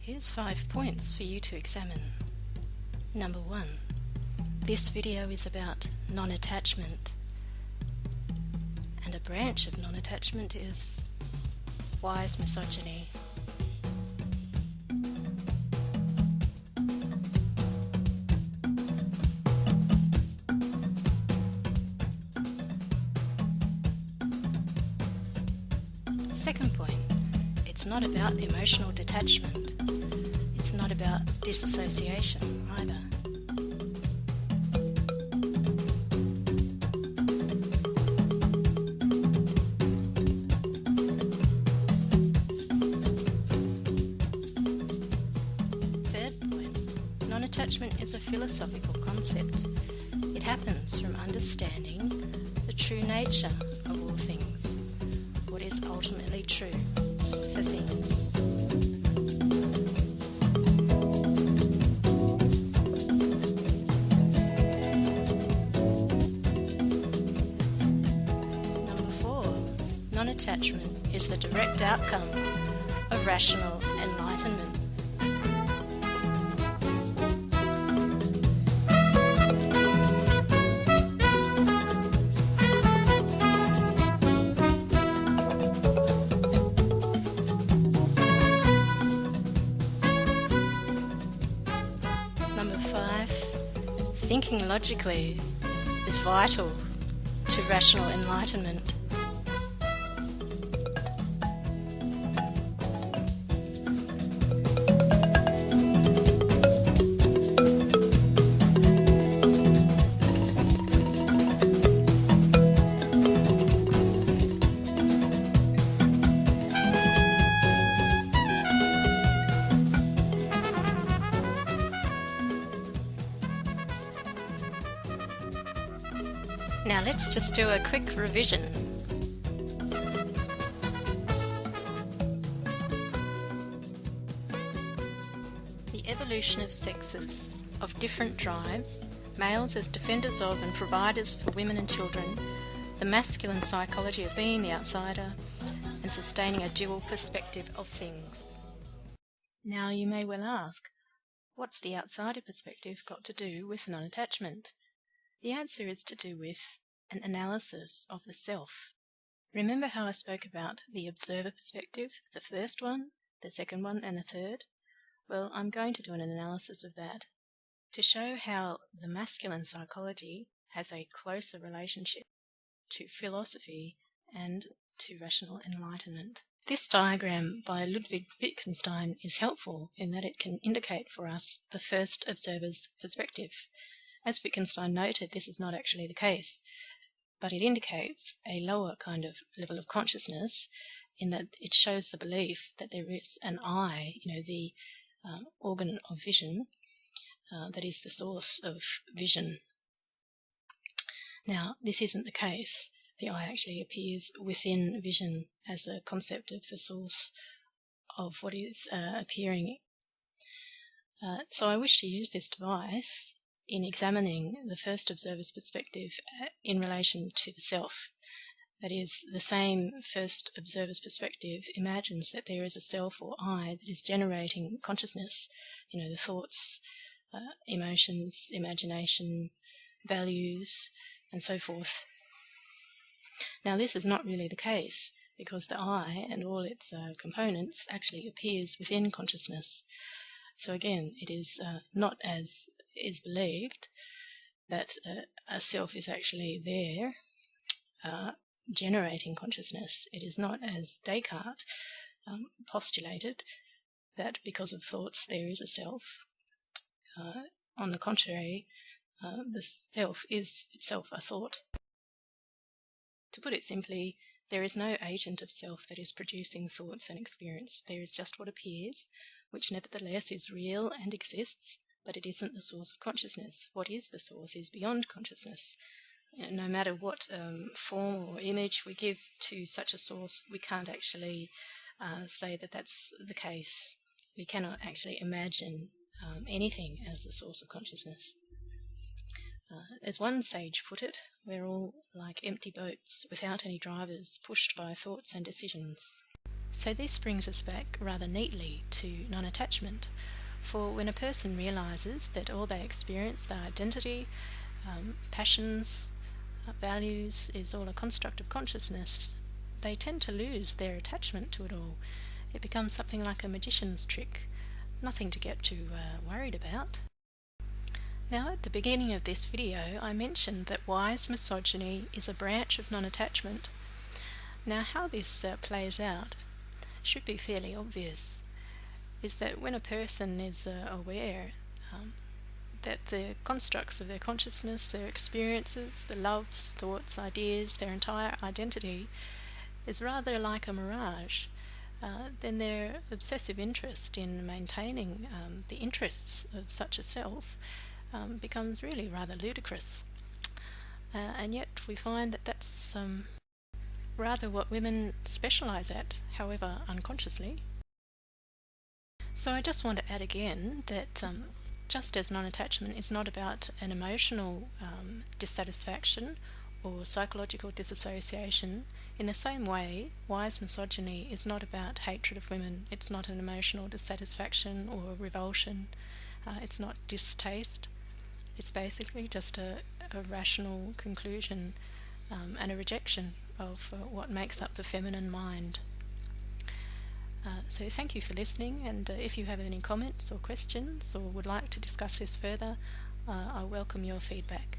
Here's 5 points for you to examine. Number 1. This video is about non-attachment, and a branch of non-attachment is wise misogyny. Second point, it's not about emotional detachment. It's not about disassociation either. Third point, non-attachment is a philosophical concept. It happens from understanding the true nature of all things, what is ultimately true for things. Number 4, non-attachment is the direct outcome of rational enlightenment. Number 5, thinking logically is vital to rational enlightenment. Now let's just do a quick revision. The evolution of sexes, of different drives, males as defenders of and providers for women and children, the masculine psychology of being the outsider, and sustaining a dual perspective of things. Now you may well ask, what's the outsider perspective got to do with non-attachment? The answer is to do with an analysis of the self. Remember how I spoke about the observer perspective, the first one, the second one, and the third? Well, I'm going to do an analysis of that to show how the masculine psychology has a closer relationship to philosophy and to rational enlightenment. This diagram by Ludwig Wittgenstein is helpful in that it can indicate for us the first observer's perspective. As Wittgenstein noted, this is not actually the case, but it indicates a lower kind of level of consciousness in that it shows the belief that there is an I, the organ of vision, that is the source of vision. Now, this isn't the case. The I actually appears within vision as a concept of the source of what is appearing. So I wish to use this device in examining the first observer's perspective in relation to the self. That is, the same first observer's perspective imagines that there is a self or I that is generating consciousness, the thoughts, emotions, imagination, values, and so forth. Now, this is not really the case, because the I and all its components actually appears within consciousness. So again, it is not as is believed that a self is actually there generating consciousness. It is not as Descartes postulated that because of thoughts there is a self. On the contrary, the self is itself a thought. To put it simply, there is no agent of self that is producing thoughts and experience. There is just what appears, which nevertheless is real and exists, but it isn't the source of consciousness. What is the source is beyond consciousness. No matter what form or image we give to such a source, we can't actually say that that's the case. We cannot actually imagine anything as the source of consciousness. As one sage put it, we're all like empty boats without any drivers, pushed by thoughts and decisions. So this brings us back rather neatly to non-attachment. For when a person realises that all they experience, their identity, passions, values, is all a construct of consciousness, they tend to lose their attachment to it all. It becomes something like a magician's trick, nothing to get too worried about. Now, at the beginning of this video, I mentioned that wise misogyny is a branch of non-attachment. Now, how this plays out should be fairly obvious, is that when a person is aware that the constructs of their consciousness, their experiences, the loves, thoughts, ideas, their entire identity is rather like a mirage, then their obsessive interest in maintaining the interests of such a self becomes really rather ludicrous. And yet we find that that's rather what women specialise at, however unconsciously. So I just want to add again that just as non-attachment is not about an emotional dissatisfaction or psychological disassociation, in the same way, wise misogyny is not about hatred of women. It's not an emotional dissatisfaction or revulsion. It's not distaste. It's basically just a rational conclusion and a rejection of what makes up the feminine mind. So thank you for listening, and if you have any comments or questions or would like to discuss this further, I welcome your feedback.